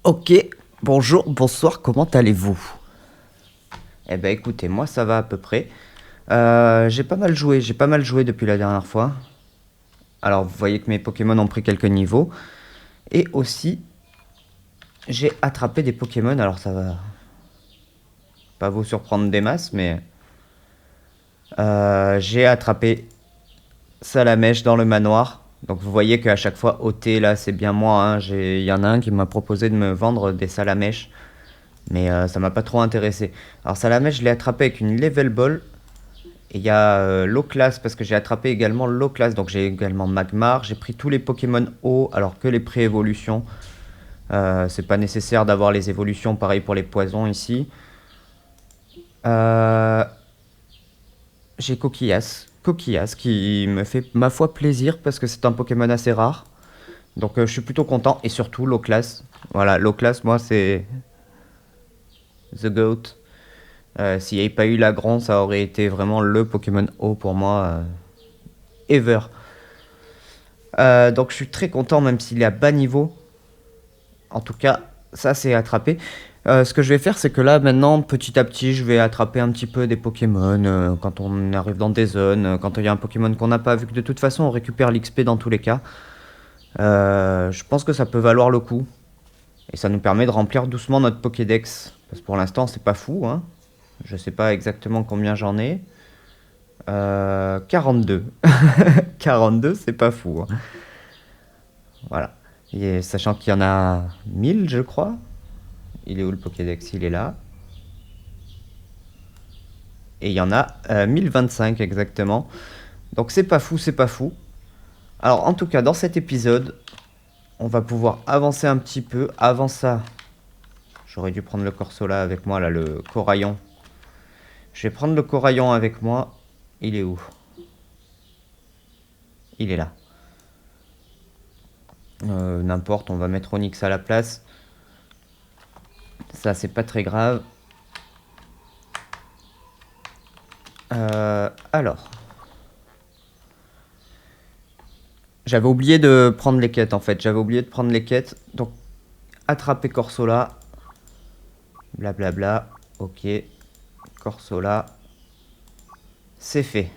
Ok, bonjour, bonsoir, comment allez-vous? Eh ben écoutez, moi ça va à peu près. J'ai pas mal joué depuis la dernière fois. Alors vous voyez que mes Pokémon ont pris quelques niveaux. Et aussi, j'ai attrapé des Pokémon, alors ça va pas vous surprendre des masses, mais j'ai attrapé Salamèche dans le manoir. Donc vous voyez qu'à chaque fois, OT là c'est bien moi, hein. Il y en a un qui m'a proposé de me vendre des Salamèches. Mais ça m'a pas trop intéressé. Alors Salamèche, je l'ai attrapé avec une Level Ball. Et il y a low class parce que j'ai attrapé également low class. Donc j'ai également Magmar. J'ai pris tous les Pokémon haut alors que les pré-évolutions. C'est pas nécessaire d'avoir les évolutions. Pareil pour les poisons ici. Euh, j'ai Coquillas. Coquillas qui me fait ma foi plaisir parce que c'est un Pokémon assez rare. Donc je suis plutôt content. Et surtout low class. Voilà, low class, moi c'est The Goat. S'il n'y avait pas eu Lagron, ça aurait été vraiment le Pokémon haut pour moi. Ever. Donc je suis très content, même s'il est à bas niveau. En tout cas, ça c'est attrapé. Ce que je vais faire, c'est que là, maintenant, petit à petit, je vais attraper un petit peu des Pokémon. Quand on arrive dans des zones, quand il y a un Pokémon qu'on n'a pas, vu que de toute façon, on récupère l'XP dans tous les cas. Je pense que ça peut valoir le coup. Et ça nous permet de remplir doucement notre Pokédex. Parce que pour l'instant, c'est pas fou, hein. Je sais pas exactement combien j'en ai. 42. 42, c'est pas fou, hein. Voilà. Et sachant qu'il y en a 1000, je crois. Il est où le Pokédex? Il est là. Et il y en a 1025 exactement. Donc c'est pas fou, c'est pas fou. Alors en tout cas, dans cet épisode, on va pouvoir avancer un petit peu. Avant ça, j'aurais dû prendre le Corsola avec moi, là, le Coraillon. Je vais prendre le Coraillon avec moi. Il est où? Il est là. N'importe, on va mettre Onyx à la place. Ça, c'est pas très grave. Alors. J'avais oublié de prendre les quêtes en fait. J'avais oublié de prendre les quêtes. Donc, attraper Corsola. Blablabla. Ok. Corsola. C'est fait.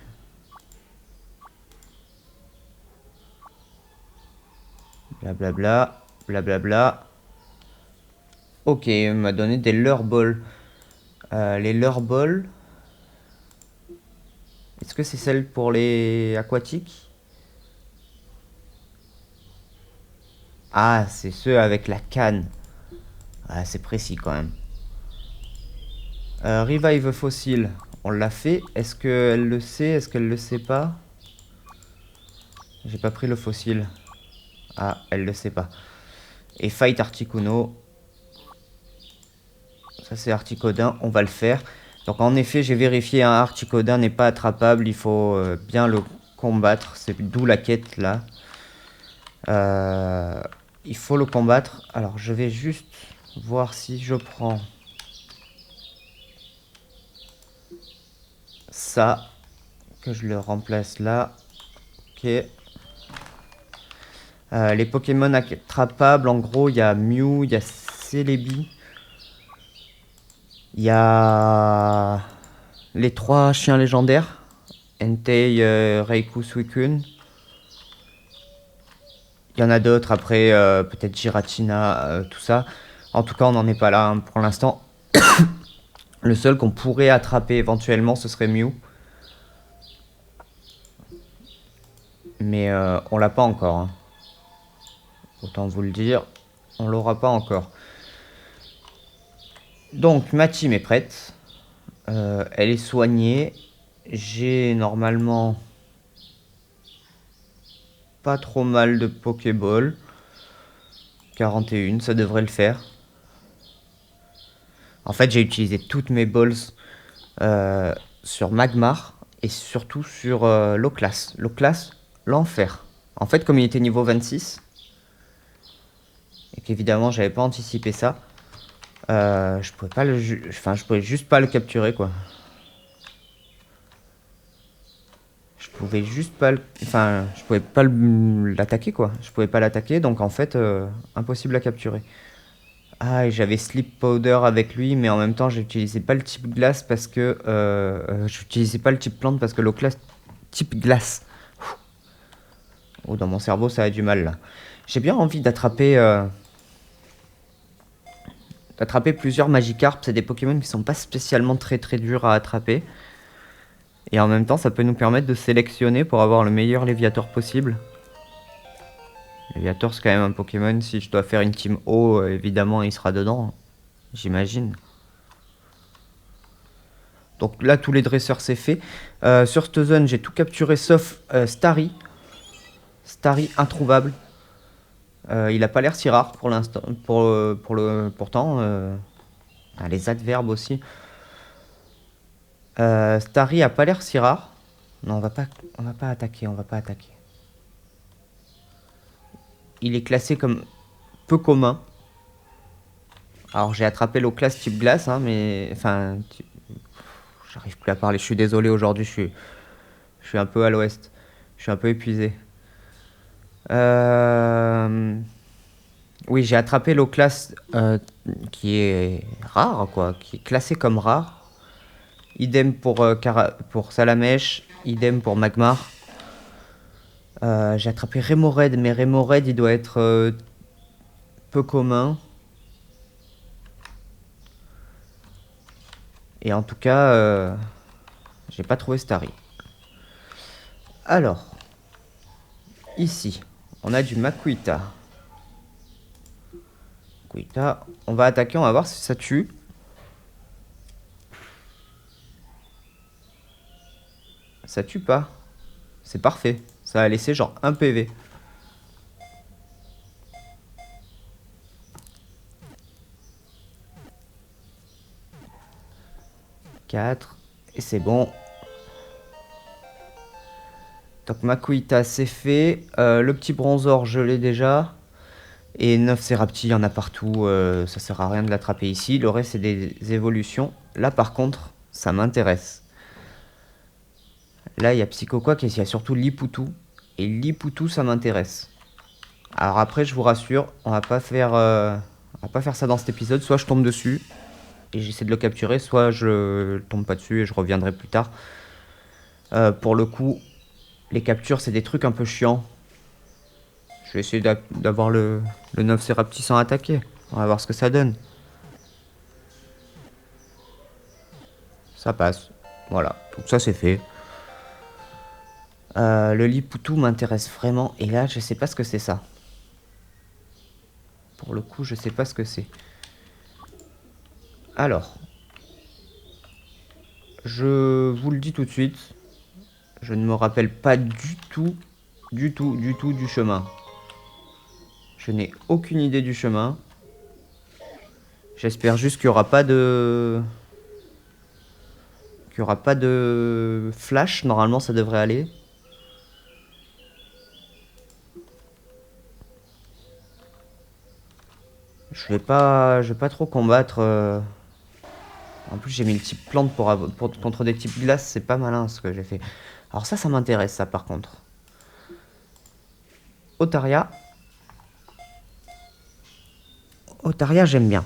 Blablabla. Blablabla. Ok, il m'a donné des leurre balls. Les leurre balls. Est-ce que c'est celle pour les aquatiques? Ah, c'est ceux avec la canne. Ah, c'est précis quand même. Revive fossile. On l'a fait. Est-ce qu'elle le sait? Est-ce qu'elle le sait pas? J'ai pas pris le fossile. Ah, elle le sait pas. Et Fight Articuno. Ça c'est Articodin, on va le faire. Donc en effet, j'ai vérifié, un Articodin n'est pas attrapable, il faut bien le combattre. C'est d'où la quête là. Il faut le combattre. Alors je vais juste voir si je prends ça, que je le remplace là. Ok. Les Pokémon attrapables, en gros, il y a Mew, il y a Celebi. Il y a les 3 chiens légendaires. Entei, Reiku, Suicune. Il y en a d'autres après, peut-être Giratina, tout ça. En tout cas, on n'en est pas là, hein, pour l'instant. Le seul qu'on pourrait attraper éventuellement, ce serait Mew. Mais on l'a pas encore, hein. Autant vous le dire, on l'aura pas encore. Donc, ma team est prête. Elle est soignée. J'ai normalement pas trop mal de Pokéball. 41, ça devrait le faire. En fait, j'ai utilisé toutes mes balls sur Magmar et surtout sur Low Class. Low Class, l'enfer. En fait, comme il était niveau 26, et qu'évidemment, j'avais pas anticipé ça, je pouvais pas je pouvais juste pas le capturer, quoi. Je pouvais juste pas je pouvais pas l'attaquer, quoi. Je pouvais pas l'attaquer, donc en fait, impossible à capturer. Ah, et j'avais Sleep Powder avec lui, mais en même temps, j'utilisais pas le type glace parce que... j'utilisais pas le type plante parce que le classe type glace. Oh, dans mon cerveau, ça a du mal, là. J'ai bien envie d'attraper plusieurs Magikarp. C'est des Pokémon qui sont pas spécialement très durs à attraper. Et en même temps, ça peut nous permettre de sélectionner pour avoir le meilleur Léviator possible. Léviator, c'est quand même un Pokémon. Si je dois faire une team eau, évidemment, il sera dedans. J'imagine. Donc là, tous les dresseurs, c'est fait. Sur cette zone, j'ai tout capturé sauf Starry. Starry, introuvable. Il a pas l'air si rare pour l'instant. Pourtant, les adverbes aussi. Starry a pas l'air si rare. Non, on va pas attaquer, on va pas attaquer. Il est classé comme peu commun. Alors j'ai attrapé l'eau classe type glace, hein, mais... Enfin... J'arrive plus à parler, je suis désolé aujourd'hui, je suis un peu à l'ouest. Je suis un peu épuisé. Oui, j'ai attrapé l'eau classe qui est rare, quoi. Qui est classée comme rare. Idem pour Salamèche, idem pour Magmar. J'ai attrapé Remoraid, mais Remoraid il doit être peu commun. Et en tout cas, j'ai pas trouvé Starry. Alors, ici, on a du Makuita. Makuita, on va attaquer, on va voir si ça tue. Ça tue pas. C'est parfait. Ça a laissé genre 1 PV. 4. Et c'est bon. Donc Makuita c'est fait. Le petit bronzor je l'ai déjà. Et 9 Serapti, il y en a partout. Ça sert à rien de l'attraper ici. Le reste c'est des évolutions. Là par contre, ça m'intéresse. Là il y a Psychoquack et il y a surtout Lipoutou. Et Lipoutou ça m'intéresse. Alors après je vous rassure, on va pas faire ça dans cet épisode. Soit je tombe dessus et j'essaie de le capturer, soit je tombe pas dessus et je reviendrai plus tard. Pour le coup, les captures c'est des trucs un peu chiants. Je vais essayer d'avoir le 9 Serapti sans attaquer. On va voir ce que ça donne. Ça passe. Voilà, donc ça c'est fait. Le Lipoutou m'intéresse vraiment. Et là, je sais pas ce que c'est ça. Pour le coup, je sais pas ce que c'est. Alors. Je vous le dis tout de suite. Je ne me rappelle pas du tout du chemin. Je n'ai aucune idée du chemin. J'espère juste qu'il n'y aura pas de... flash. Normalement, ça devrait aller. Je vais pas trop combattre. En plus, j'ai mis le type plante contre des types glace. C'est pas malin ce que j'ai fait. Alors ça m'intéresse, ça, par contre. Otaria. Otaria, j'aime bien.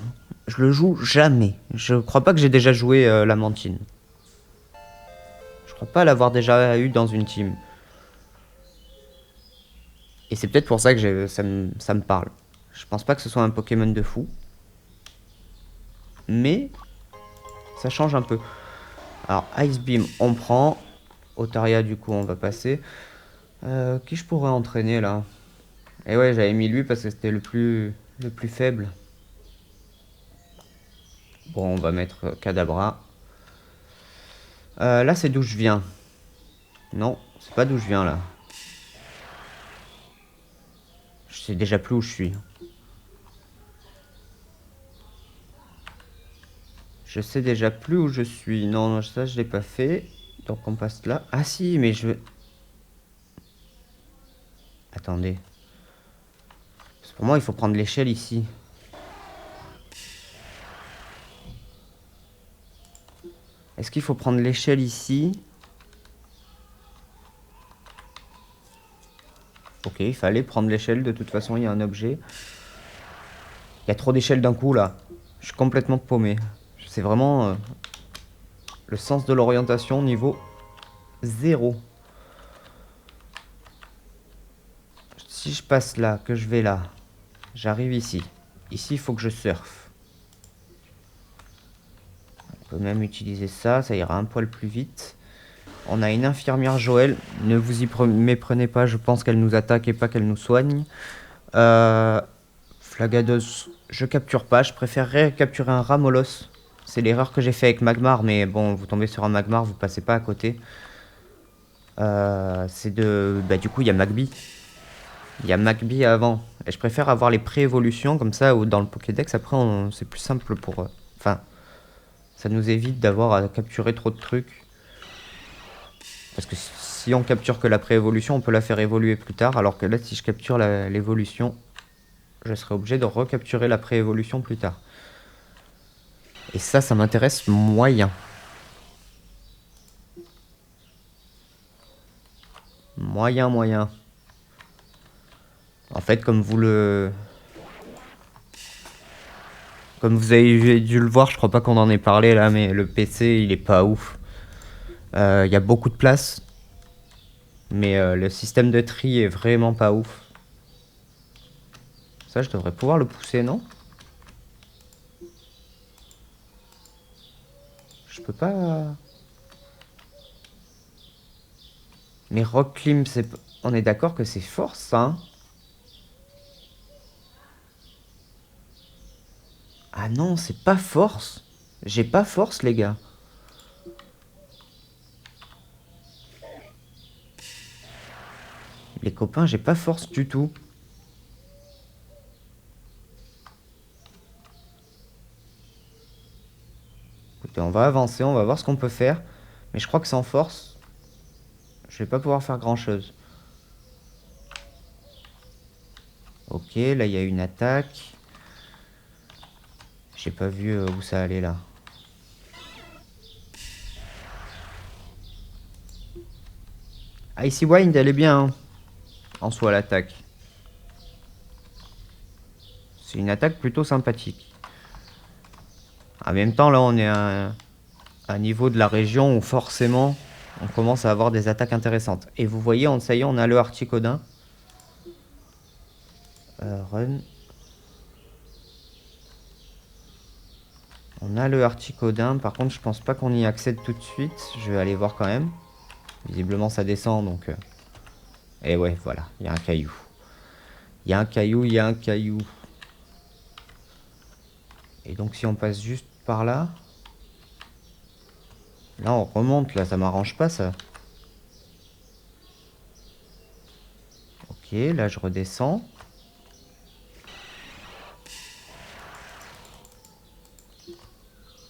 Je le joue jamais. Je crois pas que j'ai déjà joué la Mantine. Je crois pas l'avoir déjà eu dans une team. Et c'est peut-être pour ça que ça me parle. Je pense pas que ce soit un Pokémon de fou. Mais ça change un peu. Alors, Ice Beam, on prend. Otaria, du coup, on va passer. Qui je pourrais entraîner, là? Et ouais, j'avais mis lui parce que c'était le plus faible. Bon, on va mettre Kadabra. Là, c'est d'où je viens. Non, c'est pas d'où je viens, là. Je sais déjà plus où je suis. Je sais déjà plus où je suis. Non, non, ça, je l'ai pas fait. Donc, on passe là. Ah si, mais je veux... Attendez. Parce que pour moi, il faut prendre l'échelle ici. Est-ce qu'il faut prendre l'échelle ici? Ok, il fallait prendre l'échelle. De toute façon, il y a un objet. Il y a trop d'échelles d'un coup là. Je suis complètement paumé. C'est vraiment le sens de l'orientation niveau 0. Si je passe là, que je vais là, j'arrive ici. Ici, il faut que je surfe. On peut même utiliser ça, ça ira un poil plus vite. On a une infirmière Joël, ne vous y méprenez pas, je pense qu'elle nous attaque et pas qu'elle nous soigne. Flagados, je capture pas, je préférerais capturer un Ramolos. C'est l'erreur que j'ai fait avec Magmar, mais bon, vous tombez sur un Magmar, vous passez pas à côté. C'est de... Bah du coup, il y a Magby. Il y a Magby avant. Et je préfère avoir les pré-évolutions, comme ça, ou dans le Pokédex, après, c'est plus simple pour... Enfin, ça nous évite d'avoir à capturer trop de trucs. Parce que si on capture que la pré-évolution, on peut la faire évoluer plus tard, alors que là, si je capture l'évolution, je serai obligé de recapturer la pré-évolution plus tard. Et ça m'intéresse moyen. Moyen. En fait, comme vous avez dû le voir, je crois pas qu'on en ait parlé là, mais le PC, il est pas ouf. Il y a beaucoup de place, mais le système de tri est vraiment pas ouf. Ça, je devrais pouvoir le pousser, non? Je peux pas... Mais Rock Climb, on est d'accord que c'est force, ça, hein? Ah non, c'est pas force. J'ai pas force, les gars. Les copains, j'ai pas force du tout. Écoutez, on va avancer, on va voir ce qu'on peut faire. Mais je crois que sans force, je vais pas pouvoir faire grand chose. Ok, là il y a une attaque. J'ai pas vu où ça allait là. Icy Wind, elle est bien, hein, en soi, l'attaque. C'est une attaque plutôt sympathique. En même temps, là, on est à un niveau de la région où forcément, on commence à avoir des attaques intéressantes. Et vous voyez, ça y est, on a le Articodin. Run. On a le Articodin. Par contre, je pense pas qu'on y accède tout de suite. Je vais aller voir quand même. Visiblement, ça descend, donc... Et ouais, voilà, il y a un caillou. Il y a un caillou. Et donc, si on passe juste par là... Là, on remonte, là, ça m'arrange pas, ça. Ok, là, je redescends.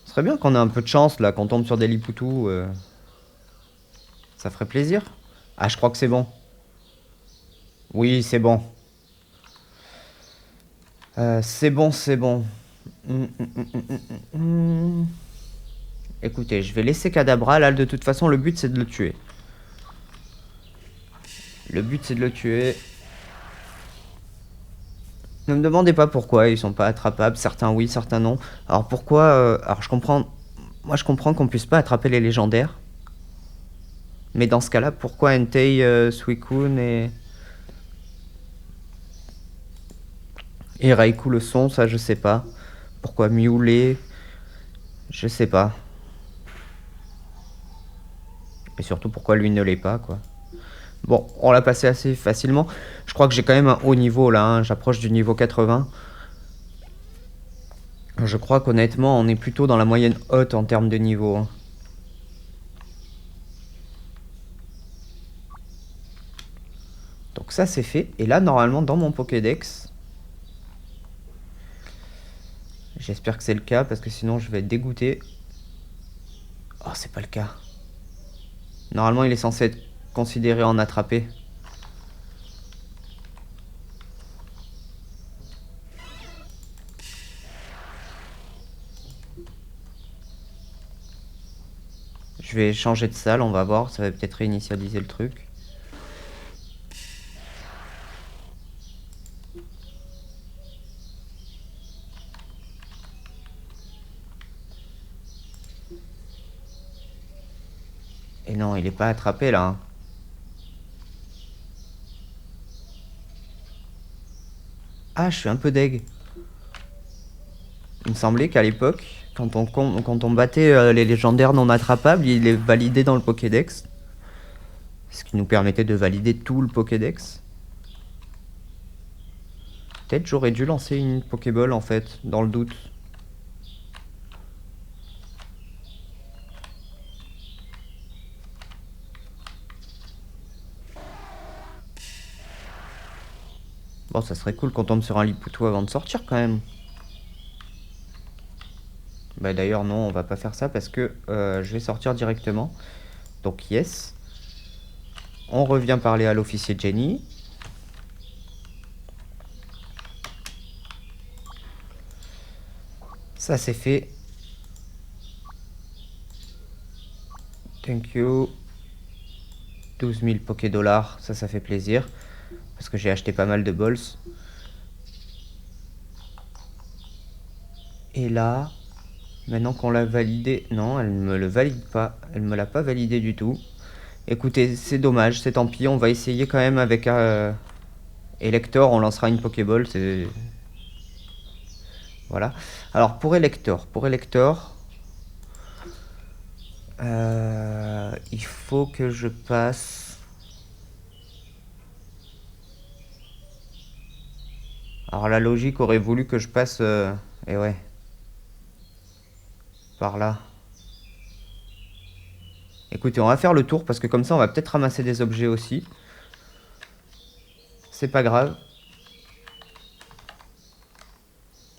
Ce serait bien qu'on ait un peu de chance, là, qu'on tombe sur des Lipoutous. Ça ferait plaisir. Ah, je crois que c'est bon. Oui, c'est bon. C'est bon. Écoutez, je vais laisser Kadabra. Là, de toute façon, le but, c'est de le tuer. Ne me demandez pas pourquoi ils sont pas attrapables. Certains oui, certains non. Alors pourquoi alors je comprends... Moi, je comprends qu'on puisse pas attraper les légendaires. Mais dans ce cas-là, pourquoi Entei, Suicune et Raikou le sont, ça je sais pas. Pourquoi Mewley, je sais pas. Et surtout pourquoi lui ne l'est pas, quoi. Bon, on l'a passé assez facilement. Je crois que j'ai quand même un haut niveau là, hein. J'approche du niveau 80. Je crois qu'honnêtement, on est plutôt dans la moyenne haute en termes de niveau, hein. Donc ça c'est fait. Et là, normalement, dans mon Pokédex... J'espère que c'est le cas, parce que sinon je vais être dégoûté. Oh, c'est pas le cas. Normalement, il est censé être considéré en attrapé. Je vais changer de salle, on va voir. Ça va peut-être réinitialiser le truc. Et non, il est pas attrapé là, hein. Ah, je suis un peu deg. Il me semblait qu'à l'époque, quand on battait les légendaires non attrapables, il est validé dans le Pokédex. Ce qui nous permettait de valider tout le Pokédex. Peut-être j'aurais dû lancer une Pokéball en fait, dans le doute. Bon, ça serait cool qu'on tombe sur un Liputo avant de sortir quand même. Bah d'ailleurs non, on va pas faire ça parce que je vais sortir directement. Donc yes. On revient parler à l'officier Jenny. Ça c'est fait. Thank you. 12 000 Poké-Dollars, ça fait plaisir. Parce que j'ai acheté pas mal de balls. Et là, maintenant qu'on l'a validé... Non, elle ne me le valide pas. Elle me l'a pas validé du tout. Écoutez, c'est dommage, c'est tant pis. On va essayer quand même avec Elector. On lancera une Pokéball. C'est... Voilà. Alors pour Elector, il faut que je passe... Alors la logique aurait voulu que je passe... Et ouais. Par là. Écoutez, on va faire le tour parce que comme ça on va peut-être ramasser des objets aussi. C'est pas grave.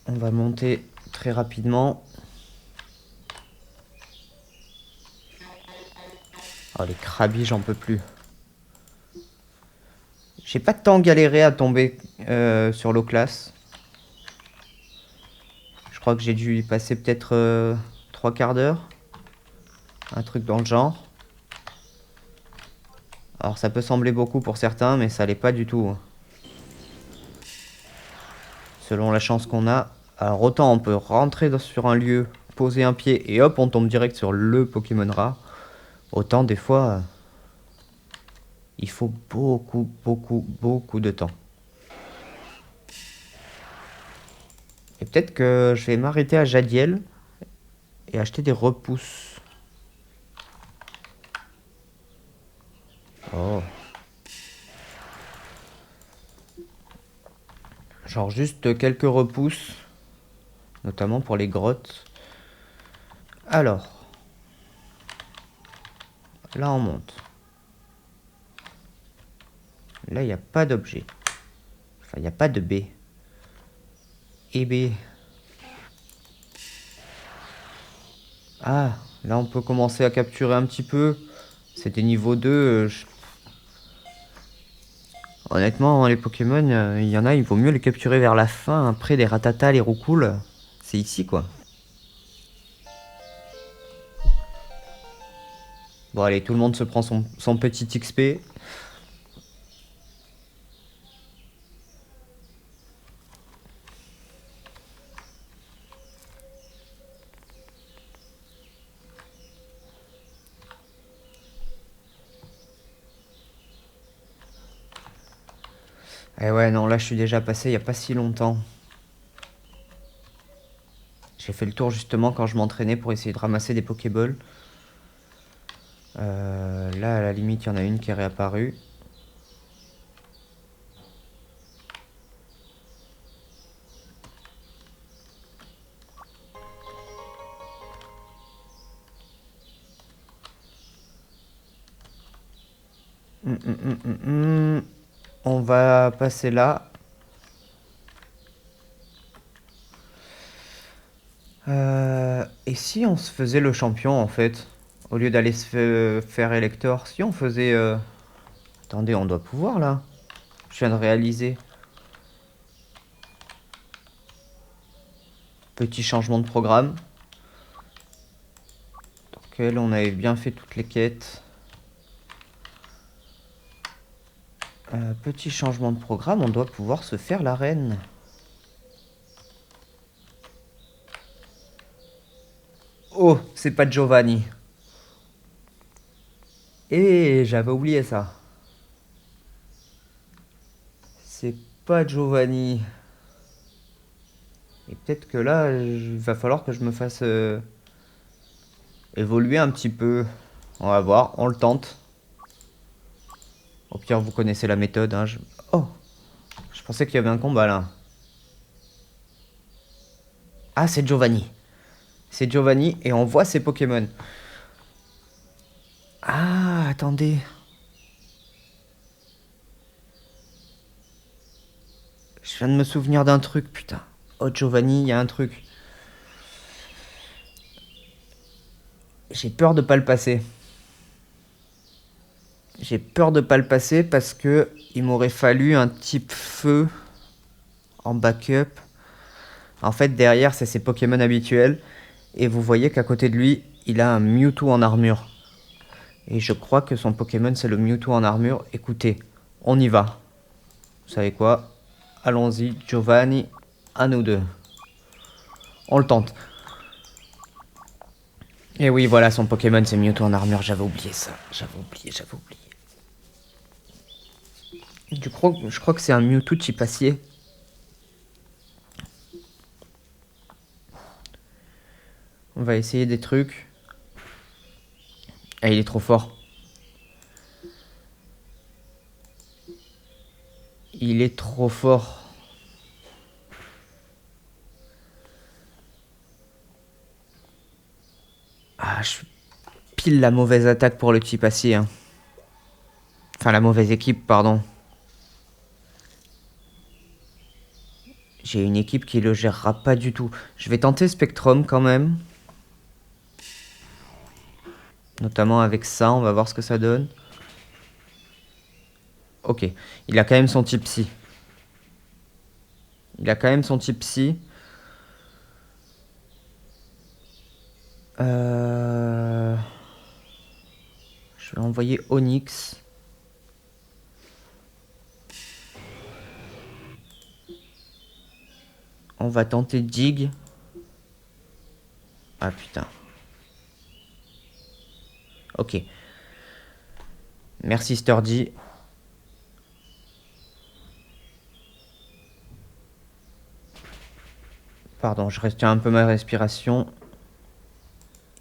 On va monter très rapidement. Oh les crabis, j'en peux plus. J'ai pas tant galéré à tomber sur l'eau classe. Je crois que j'ai dû y passer peut-être 3/4 d'heure. Un truc dans le genre. Alors ça peut sembler beaucoup pour certains, mais ça l'est pas du tout. Selon la chance qu'on a. Alors autant on peut rentrer sur un lieu, poser un pied et hop on tombe direct sur le Pokémon rare. Autant des fois, il faut beaucoup de temps. Et peut-être que je vais m'arrêter à Jadiel et acheter des repousses. Oh. Genre juste quelques repousses, notamment pour les grottes. Alors, là on monte. Là il n'y a pas d'objet. Enfin, il n'y a pas de B. Et B. Ah, là on peut commencer à capturer un petit peu. C'était niveau 2. Honnêtement, les Pokémon, il y en a, il vaut mieux les capturer vers la fin. Après, les Rattata, les Roucoule, c'est ici quoi. Bon, allez, tout le monde se prend son petit XP. Eh ouais, non, là je suis déjà passé il n'y a pas si longtemps. J'ai fait le tour justement quand je m'entraînais pour essayer de ramasser des Pokéballs. Là, à la limite, il y en a une qui est réapparue. On va passer là. Et si on se faisait le champion en fait, au lieu d'aller se faire Elector, si on faisait... Attendez, on doit pouvoir là. Je viens de réaliser. Petit changement de programme. Dans lequel on avait bien fait toutes les quêtes. Petit changement de programme, on doit pouvoir se faire l'arène. Oh, c'est pas Giovanni. Et j'avais oublié ça. C'est pas Giovanni. Et peut-être que là, il va falloir que je me fasse évoluer un petit peu. On va voir, on le tente. Au pire, vous connaissez la méthode. Hein, Oh, je pensais qu'il y avait un combat là. Ah, c'est Giovanni. C'est Giovanni et on voit ses Pokémon. Ah, attendez. Je viens de me souvenir d'un truc, putain. Oh, Giovanni, il y a un truc. J'ai peur de pas le passer. J'ai peur de pas le passer parce que il m'aurait fallu un type feu en backup. En fait, derrière, c'est ses Pokémon habituels. Et vous voyez qu'à côté de lui, il a un Mewtwo en armure. Et je crois que son Pokémon, c'est le Mewtwo en armure. Écoutez, on y va. Vous savez quoi? Allons-y, Giovanni, à nous deux. On le tente. Et oui, voilà, son Pokémon, c'est Mewtwo en armure. J'avais oublié ça. J'avais oublié. Je crois que c'est un Mewtwo type acier. On va essayer des trucs. Ah, il est trop fort. Il est trop fort. Ah, je suis pile la mauvaise attaque pour le type acier. Hein. Enfin, la mauvaise équipe, pardon. J'ai une équipe qui le gérera pas du tout. Je vais tenter Spectrum quand même. Notamment avec ça, on va voir ce que ça donne. Ok, il a quand même son type psy. Je vais envoyer Onyx. On va tenter Dig. Ah putain. Ok. Merci Sturdy. Pardon, je retiens un peu ma respiration.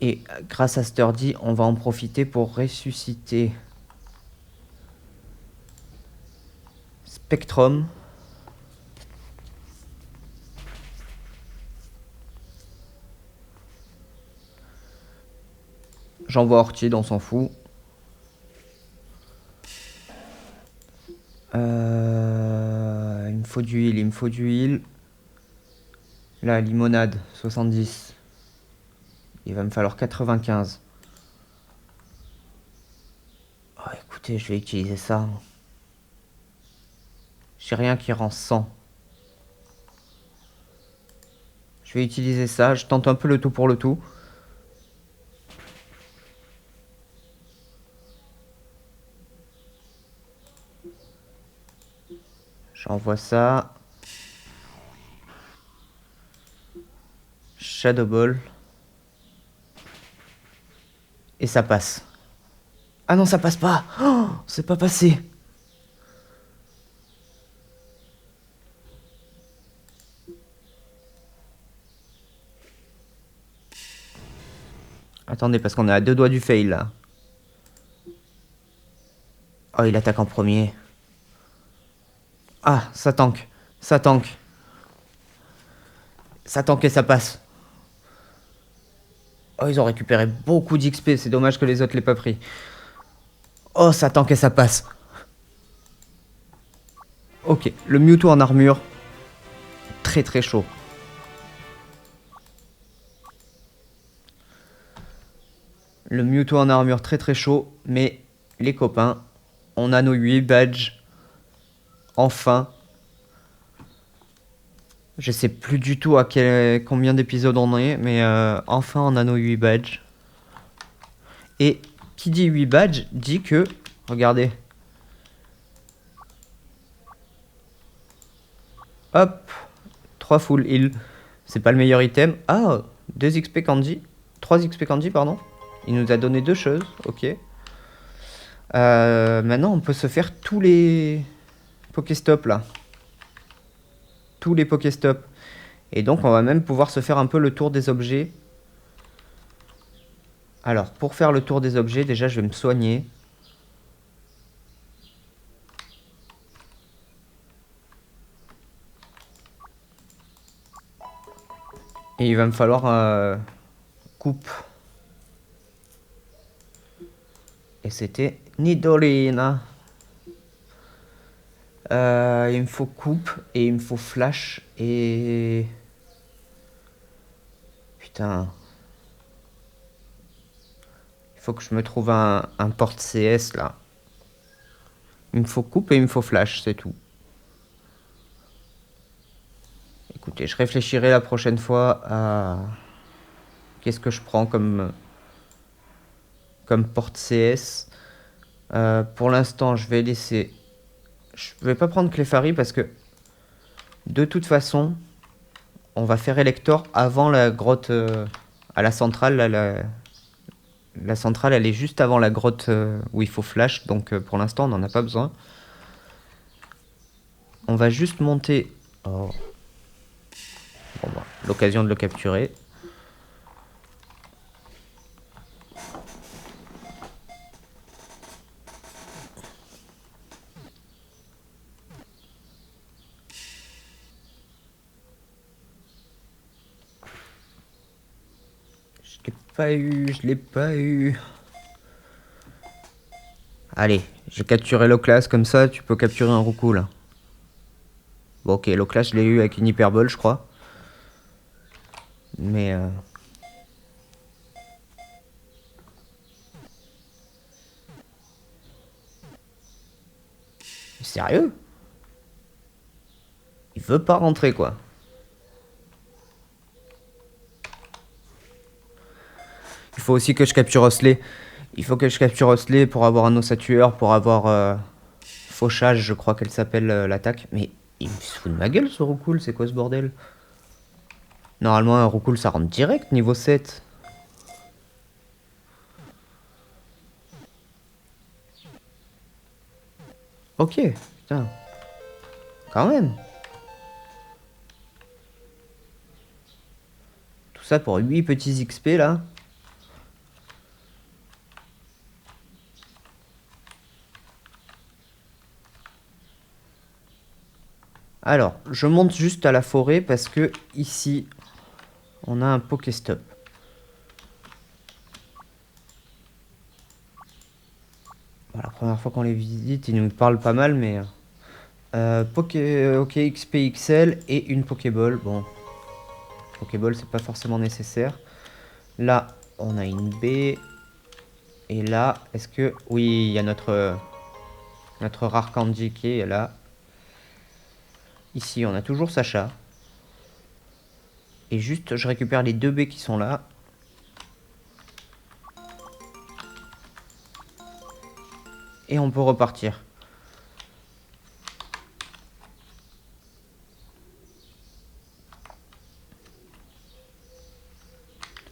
Et grâce à Sturdy, on va en profiter pour ressusciter Spectrum. J'envoie Orchid, on s'en fout. Il me faut du heal, Là, limonade, 70. Il va me falloir 95. Oh, écoutez, je vais utiliser ça. J'ai rien qui rend 100. Je vais utiliser ça, je tente un peu le tout pour le tout. J'envoie ça. Shadow Ball. Et ça passe. Ah non, ça passe pas. Oh, c'est pas passé. Attendez, parce qu'on est à 2 doigts du fail là. Oh, il attaque en premier. Ah, ça tank. Ça tank. Ça tank et ça passe. Oh, ils ont récupéré beaucoup d'XP. C'est dommage que les autres l'aient pas pris. Oh, ça tank et ça passe. Ok, le Mewtwo en armure. Très très chaud. Le Mewtwo en armure très très chaud. Mais les copains, on a nos 8 badges. Enfin. Je sais plus du tout à combien d'épisodes on est. Mais enfin on a nos 8 badges. Et qui dit 8 badges dit que... Regardez. Hop. 3 full heal. C'est pas le meilleur item. Ah, 2 XP candy. 3 XP candy, pardon. Il nous a donné 2 choses. Ok. Maintenant, on peut se faire tous les Pokéstops là. Tous les Pokéstops. Et donc, on va même pouvoir se faire un peu le tour des objets. Alors, pour faire le tour des objets, déjà, je vais me soigner. Et il va me falloir coupe. Et c'était Nidorina. Il me faut coupe et il me faut flash et... Putain. Il faut que je me trouve un porte CS là. Il me faut coupe et il me faut flash, c'est tout. Écoutez, je réfléchirai la prochaine fois à... Qu'est-ce que je prends comme porte CS. Pour l'instant, je vais laisser... Je vais pas prendre Clefairy parce que... De toute façon, on va faire Elector avant la grotte... à la centrale, là, la centrale, elle est juste avant la grotte où il faut flash, donc pour l'instant, on n'en a pas besoin. On va juste monter... Oh. Bon, bah, l'occasion de le capturer. Je l'ai pas eu. Allez, j'ai capturé l'Oclas, comme ça tu peux capturer un Roucou là. Bon ok, l'Oclas je l'ai eu avec une hyperbole je crois. Mais sérieux? Il veut pas rentrer quoi. Il faut aussi que je capture Osley. Il faut que je capture Osley pour avoir un ossatueur, pour avoir fauchage, je crois qu'elle s'appelle l'attaque. Mais il me fout de ma gueule ce Roucoule, c'est quoi ce bordel? Normalement un Roucoule ça rentre direct niveau 7. Ok, putain. Quand même. Tout ça pour 8 petits XP là. Alors, je monte juste à la forêt parce que ici, on a un Pokéstop. Bon, la première fois qu'on les visite, ils nous parlent pas mal, mais... ok, XP XL et une Pokéball. Bon, Pokéball, c'est pas forcément nécessaire. Là, on a une baie. Et là, est-ce que... Oui, il y a notre rare candy qui est là. Ici, on a toujours Sacha. Et juste, je récupère les 2 baies qui sont là. Et on peut repartir.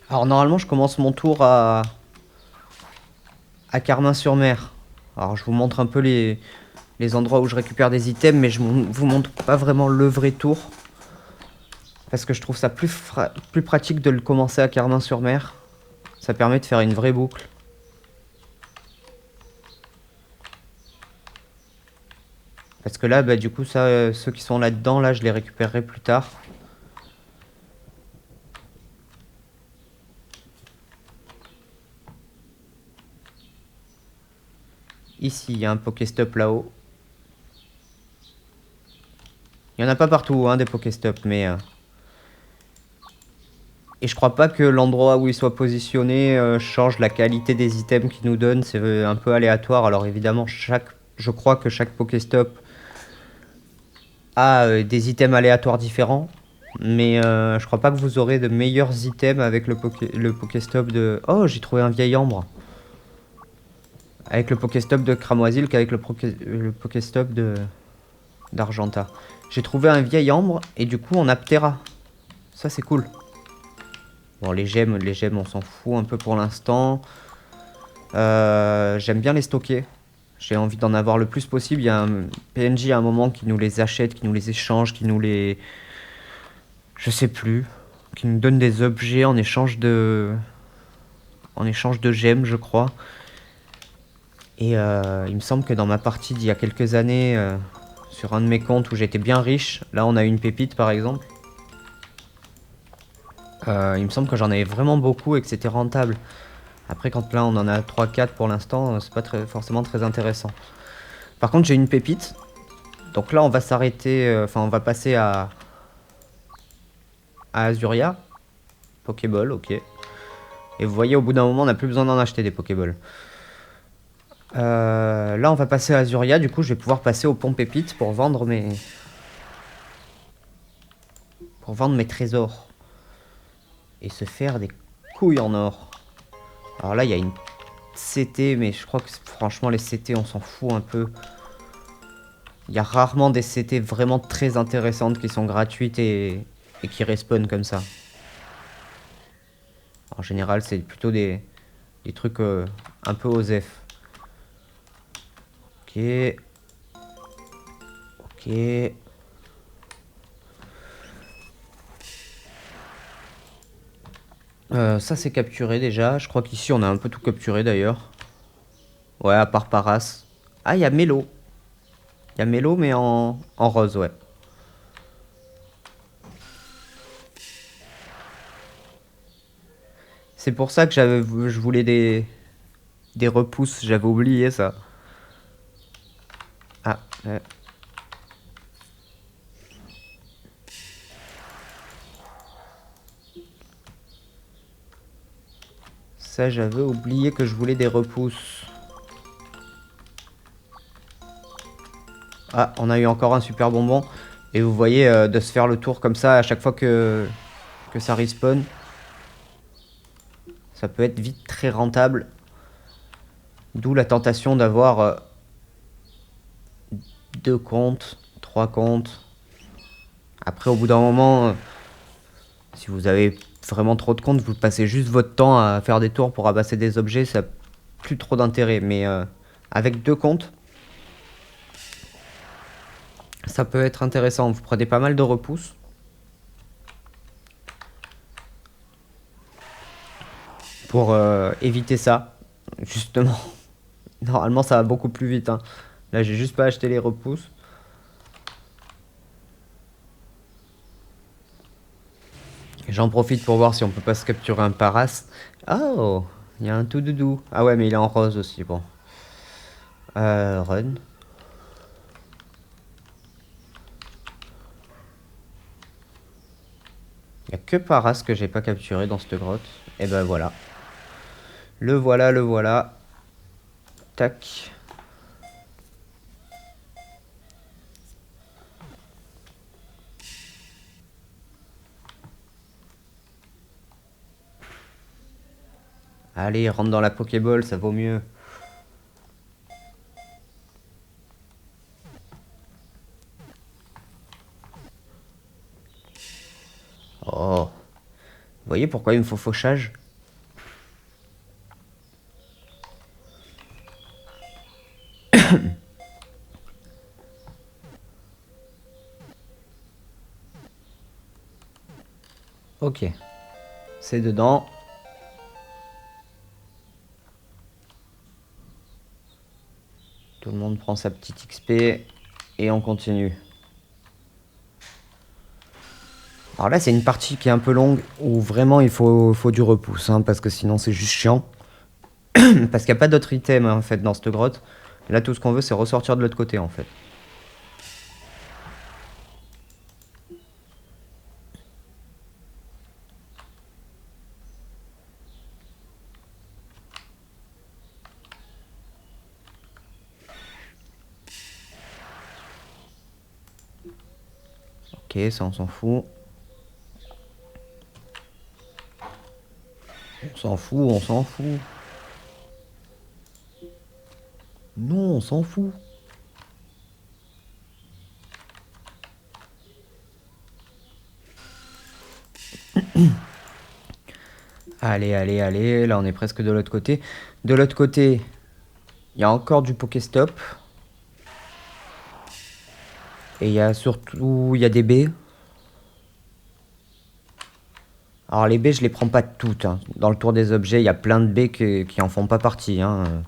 Alors normalement, je commence mon tour à Carmin-sur-Mer. Alors je vous montre un peu les endroits où je récupère des items, mais je vous montre pas vraiment le vrai tour. Parce que je trouve ça plus pratique de le commencer à Carmin-sur-Mer. Ça permet de faire une vraie boucle. Parce que là, bah, du coup, ça, ceux qui sont là-dedans, là, je les récupérerai plus tard. Ici, il y a un Pokéstop là-haut. Il n'y en a pas partout, hein, des Pokéstops, mais... Et je crois pas que l'endroit où il soit positionné change la qualité des items qu'il nous donne. C'est un peu aléatoire. Alors évidemment, je crois que chaque Pokéstop a des items aléatoires différents. Mais je crois pas que vous aurez de meilleurs items avec le Pokéstop de... Oh, j'ai trouvé un vieil ambre. Avec le Pokéstop de Cramoisil qu'avec le Pokéstop d'Argenta. J'ai trouvé un vieil ambre et du coup on a Ptera. Ça c'est cool. Bon, les gemmes on s'en fout un peu pour l'instant. J'aime bien les stocker. J'ai envie d'en avoir le plus possible. Il y a un PNJ à un moment qui nous les achète, qui nous les échange, qui nous les... Je sais plus. Qui nous donne des objets en échange de... En échange de gemmes, je crois. Et il me semble que dans ma partie d'il y a quelques années, sur un de mes comptes où j'étais bien riche, là on a eu une pépite par exemple. Il me semble que j'en avais vraiment beaucoup et que c'était rentable. Après, quand là on en a 3-4 pour l'instant, c'est pas forcément très intéressant. Par contre, j'ai une pépite. Donc là, on va s'arrêter. Enfin, on va passer à Azuria. Pokéball, ok. Et vous voyez, au bout d'un moment, on n'a plus besoin d'en acheter des Pokéballs. Là, on va passer à Azuria. Du coup, je vais pouvoir passer au pont pépite pour vendre mes. Pour vendre mes trésors. Et se faire des couilles en or. Alors là, il y a une CT, mais je crois que franchement, les CT, on s'en fout un peu. Il y a rarement des CT vraiment très intéressantes qui sont gratuites et qui respawnent comme ça. En général, c'est plutôt des trucs un peu osef. Ok. Ok. Ça, c'est capturé déjà. Je crois qu'ici, on a un peu tout capturé d'ailleurs. Ouais, à part Paras. Ah, il y a Mélo. Il y a Mélo, mais en rose, ouais. C'est pour ça que je voulais des repousses. J'avais oublié ça. Ah, ça, j'avais oublié que je voulais des repousses. Ah, on a eu encore un super bonbon. Et vous voyez, de se faire le tour comme ça à chaque fois que ça respawn. Ça peut être vite très rentable. D'où la tentation d'avoir 2 comptes, 3 comptes. Après, au bout d'un moment, si vous avez vraiment trop de comptes, vous passez juste votre temps à faire des tours pour ramasser des objets. Ça n'a plus trop d'intérêt. Mais avec 2 comptes, ça peut être intéressant. Vous prenez pas mal de repousses. Pour éviter ça, justement. Normalement, ça va beaucoup plus vite. Hein. Là, j'ai juste pas acheté les repousses. J'en profite pour voir si on peut pas se capturer un Paras. Oh, il y a un tout doudou. Ah ouais, mais il est en rose aussi, bon. Run. Il y a que Paras que j'ai pas capturé dans cette grotte. Et ben voilà. Le voilà, le voilà. Tac. Allez, rentre dans la Pokéball, ça vaut mieux. Oh. Vous voyez pourquoi il me faut fauchage? Ok. C'est dedans. Tout le monde prend sa petite XP. Et on continue. Alors là, c'est une partie qui est un peu longue, où vraiment il faut du repousse, hein, parce que sinon c'est juste chiant. Parce qu'il n'y a pas d'autre item en fait dans cette grotte. Là, tout ce qu'on veut, c'est ressortir de l'autre côté en fait. Ok, ça on s'en fout. On s'en fout, on s'en fout. Non, on s'en fout. Allez, allez, allez. Là, on est presque de l'autre côté. De l'autre côté, Il y a encore du Pokéstop. Et il y a surtout, il y a des baies. Alors les baies, je les prends pas toutes, hein. Dans le tour des objets, il y a plein de baies qui en font pas partie, hein.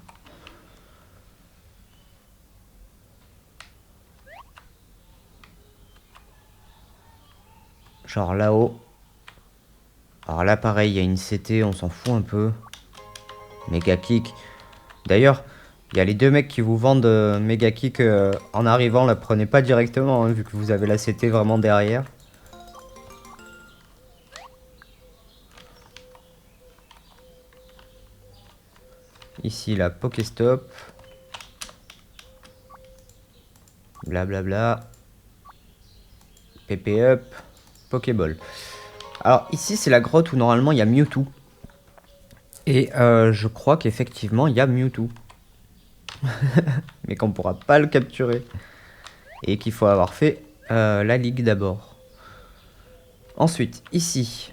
Genre là-haut. Alors là, pareil, il y a une CT, on s'en fout un peu. Mega Kick. D'ailleurs, il y a les deux mecs qui vous vendent Mega Kick en arrivant. La prenez pas directement, hein, vu que vous avez la CT vraiment derrière. Ici, la Pokéstop. Blablabla. PP Up. Pokéball. Alors ici, c'est la grotte où normalement il y a Mewtwo. Et je crois qu'effectivement, il y a Mewtwo. Mais qu'on pourra pas le capturer. Et qu'il faut avoir fait la ligue d'abord. Ensuite, ici.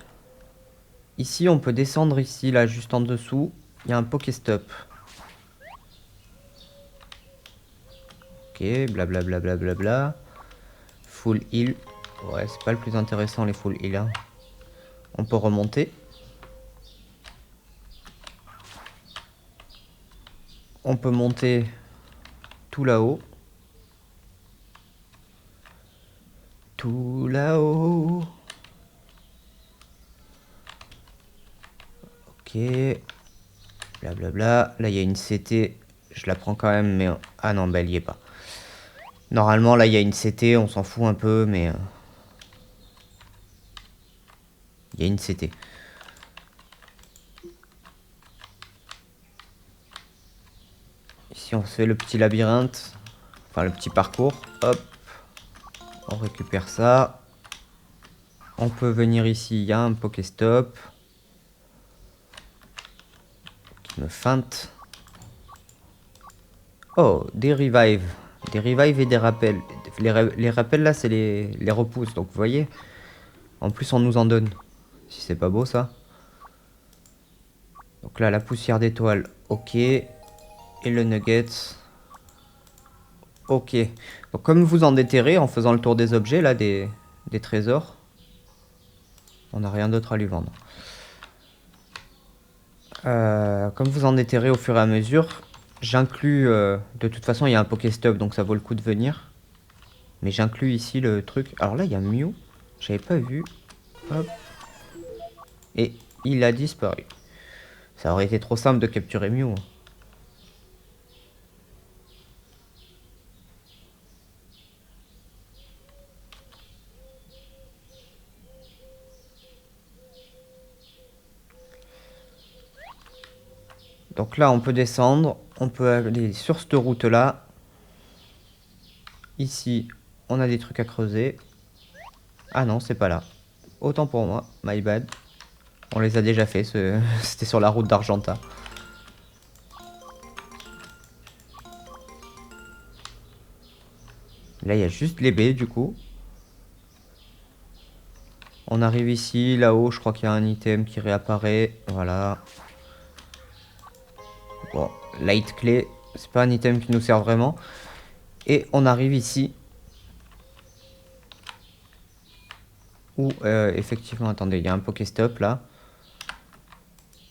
Ici, on peut descendre ici, là, juste en dessous. Il y a un Pokéstop. Ok, blablabla. Bla, bla, bla. Full heal. Ouais, c'est pas le plus intéressant, les full heal, hein. On peut remonter. On peut monter tout là-haut. Tout là-haut. Ok. Blablabla. Là, il y a une CT. Je la prends quand même, mais... Ah non, bah, elle y est pas. Normalement, là, il y a une CT. On s'en fout un peu, mais... Il y a une CT. Ici, on fait le petit labyrinthe. Enfin, le petit parcours. Hop. On récupère ça. On peut venir ici. Il y a un Pokéstop. Qui me feinte. Oh, des revives. Des revives et des rappels. Les rappels, là, c'est les repousses. Donc, vous voyez. En plus, on nous en donne. Si c'est pas beau, ça. Donc là, la poussière d'étoile. Ok. Et le nugget. Ok. Donc, comme vous en déterrez en faisant le tour des objets, là, des trésors, on n'a rien d'autre à lui vendre. Comme vous en déterrez au fur et à mesure, j'inclus... de toute façon, il y a un Pokéstop, donc ça vaut le coup de venir. Mais j'inclus ici le truc. Alors là, il y a Mew. J'avais pas vu. Hop. Et il a disparu. Ça aurait été trop simple de capturer Mew. Donc là, on peut descendre. On peut aller sur cette route-là. Ici, on a des trucs à creuser. Ah non, c'est pas là. Autant pour moi. My bad. On les a déjà fait. C'était sur la route d'Argenta. Là, il y a juste les baies, du coup. On arrive ici. Là-haut, je crois qu'il y a un item qui réapparaît. Voilà. Bon, light clé. C'est pas un item qui nous sert vraiment. Et on arrive ici. Où, effectivement, attendez, il y a un Pokéstop, là.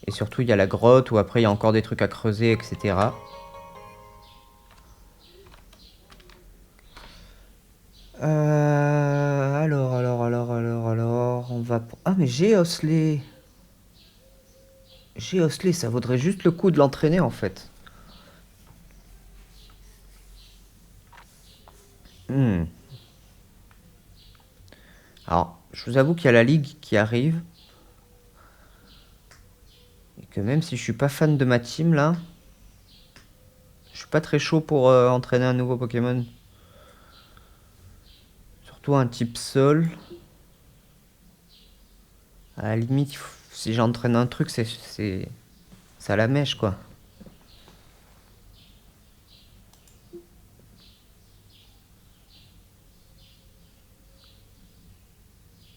Et surtout, il y a la grotte, où après, il y a encore des trucs à creuser, etc. Alors, on va... Ah, mais j'ai Osley. J'ai Osley, ça vaudrait juste le coup de l'entraîner, en fait. Hmm. Alors, je vous avoue qu'il y a la ligue qui arrive. Et que même si je suis pas fan de ma team, là... Je suis pas très chaud pour entraîner un nouveau Pokémon. Surtout un type Sol. À la limite, si j'entraîne un truc, c'est à la mèche, quoi.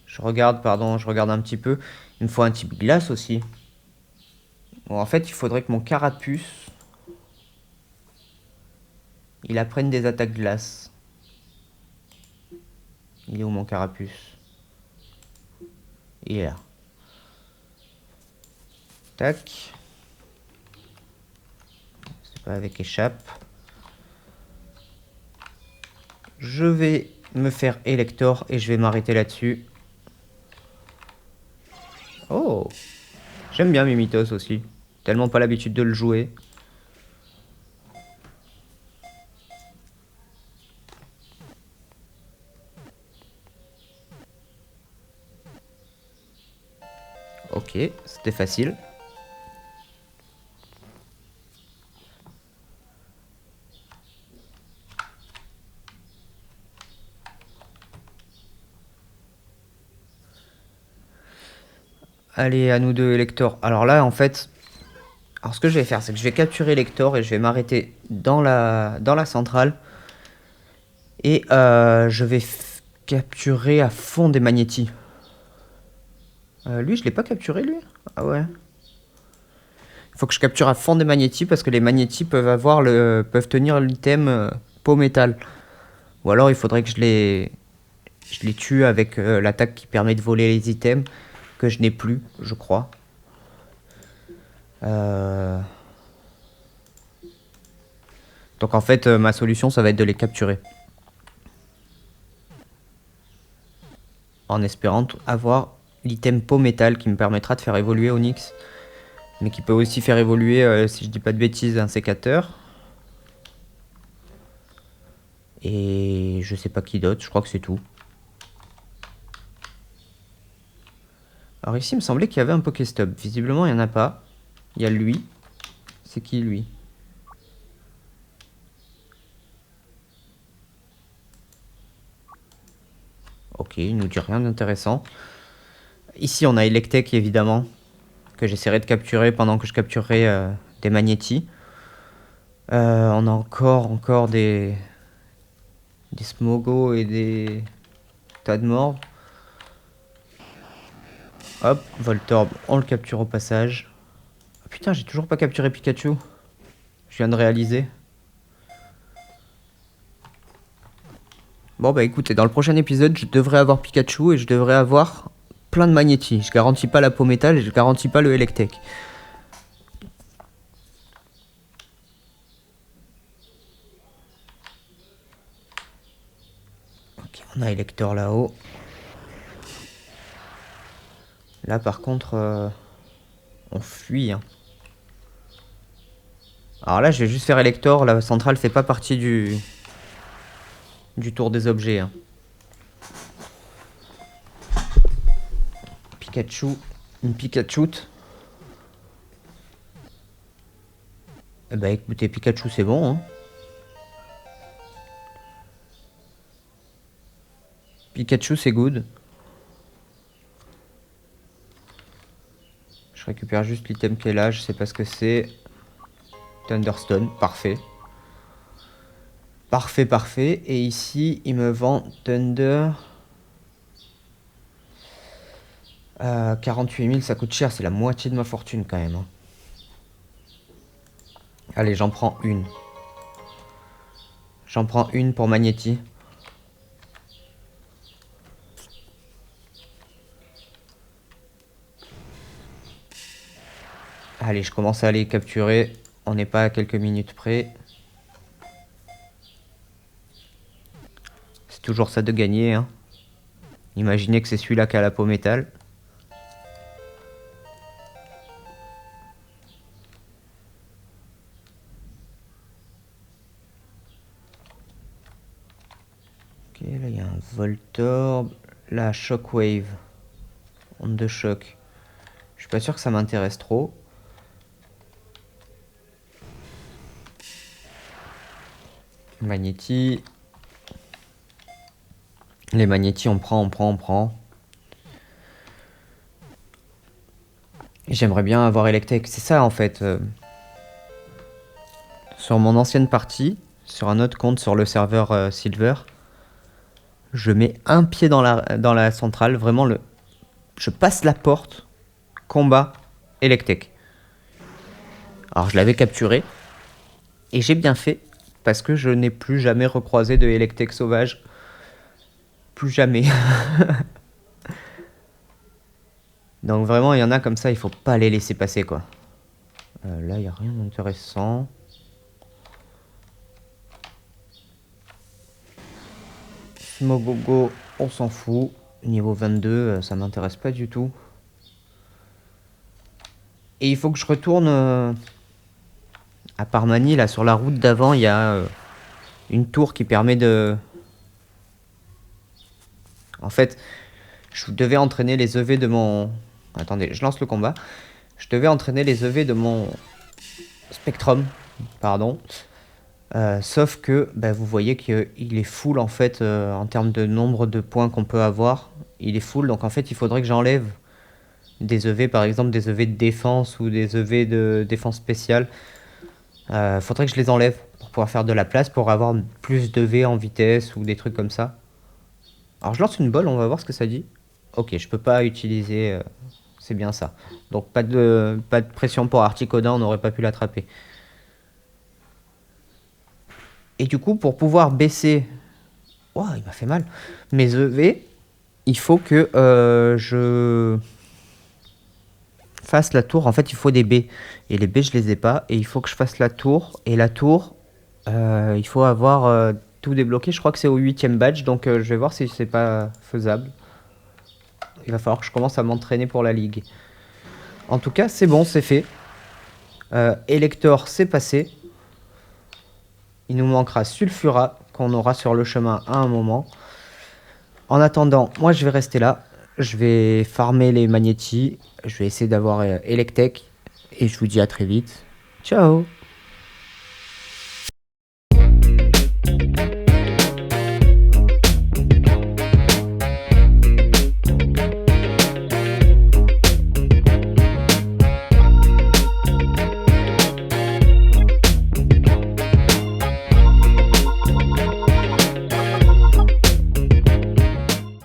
Je regarde un petit peu. Il me faut un type glace aussi. Bon, en fait, il faudrait que mon Carapuce... ils apprennent des attaques glace. Il est où mon carapuce? Il est là. Tac. C'est pas avec échappe. Je vais me faire Elector et je vais m'arrêter là-dessus. Oh! J'aime bien Mimitos aussi. Tellement pas l'habitude de le jouer. Ok, c'était facile. Allez, à nous deux, Elector. Alors là, en fait... Alors ce que je vais faire, c'est que je vais capturer Elector et je vais m'arrêter dans la centrale. Et je vais capturer à fond des magnétis. Lui, je l'ai pas capturé, lui? Ah ouais. Il faut que je capture à fond des magnétis parce que les magnétis peuvent tenir l'item peau métal. Ou alors il faudrait que je les tue avec l'attaque qui permet de voler les items que je n'ai plus, je crois. Donc en fait, ma solution, ça va être de les capturer. En espérant avoir l'item peau métal qui me permettra de faire évoluer Onyx. Mais qui peut aussi faire évoluer, si je dis pas de bêtises, un sécateur. Et je sais pas qui d'autre, je crois que c'est tout. Alors ici, il me semblait qu'il y avait un Pokéstop. Visiblement, il n'y en a pas. Il y a lui. C'est qui, lui? Ok, il nous dit rien d'intéressant. Ici, on a Electek, évidemment, que j'essaierai de capturer pendant que je capturerai des magnétis. On a encore des Smogo et des Tadmor. Hop, Voltorb, on le capture au passage. Oh, putain, j'ai toujours pas capturé Pikachu. Je viens de réaliser. Bon bah écoutez, dans le prochain épisode, je devrais avoir Pikachu et je devrais avoir plein de magnétis. Je garantis pas la peau métal et je garantis pas le Electek. Ok, on a Elector là-haut. Là par contre, on fuit. Hein. Alors là, je vais juste faire Elector. La centrale fait pas partie du tour des objets. Hein. Pikachu, une Pikachu. Eh bah écoutez, Pikachu c'est bon. Hein. Pikachu c'est good. Je récupère juste l'item qui est là, je sais pas ce que c'est. Thunderstone, parfait. Parfait, parfait. Et ici, il me vend Thunder. 48 000, ça coûte cher, c'est la moitié de ma fortune quand même. Hein. Allez, j'en prends une. J'en prends une pour Magnéti. Allez, je commence à les capturer. On n'est pas à quelques minutes près. C'est toujours ça de gagner. Hein. Imaginez que c'est celui-là qui a la peau métal. Ok, là il y a un Voltorb. Là, Shockwave. Onde de choc. Je suis pas sûr que ça m'intéresse trop. Magnéti. Les magnétis, on prend. J'aimerais bien avoir Electek. C'est ça en fait. Sur mon ancienne partie, sur un autre compte sur le serveur Silver, je mets un pied dans la centrale. Vraiment, je passe la porte. Combat Electek. Alors je l'avais capturé. Et j'ai bien fait parce que je n'ai plus jamais recroisé de Electek sauvage. Plus jamais. Donc vraiment, il y en a comme ça, il faut pas les laisser passer, quoi. Là, il n'y a rien d'intéressant. Smogogo, on s'en fout. Niveau 22, ça m'intéresse pas du tout. Et il faut que je retourne à Parmanie. Là, sur la route d'avant, il y a une tour qui permet de... En fait, je devais entraîner les EV de mon... Attendez, je lance le combat. Je devais entraîner les EV de mon Spectrum, pardon. Sauf que vous voyez qu'il est full en fait en termes de nombre de points qu'on peut avoir. Il est full, donc en fait il faudrait que j'enlève des EV, par exemple des EV de défense ou des EV de défense spéciale. Faudrait que je les enlève pour pouvoir faire de la place, pour avoir plus d'EV en vitesse ou des trucs comme ça. Alors je lance une balle, on va voir ce que ça dit. Ok, je peux pas utiliser... c'est bien ça. Donc pas de pression pour Articodin, on n'aurait pas pu l'attraper. Et du coup, pour pouvoir baisser... Ouah, il m'a fait mal. Mes EV, il faut que je fasse la tour. En fait, il faut des baies. Et les baies, je les ai pas. Et il faut que je fasse la tour. Et la tour, il faut avoir tout débloqué. Je crois que c'est au 8ème badge. Donc je vais voir si c'est pas faisable. Il va falloir que je commence à m'entraîner pour la ligue. En tout cas, c'est bon, c'est fait. Elector, c'est passé. Il nous manquera Sulfura, qu'on aura sur le chemin à un moment. En attendant, moi je vais rester là. Je vais farmer les magnétis. Je vais essayer d'avoir Electek. Et je vous dis à très vite. Ciao!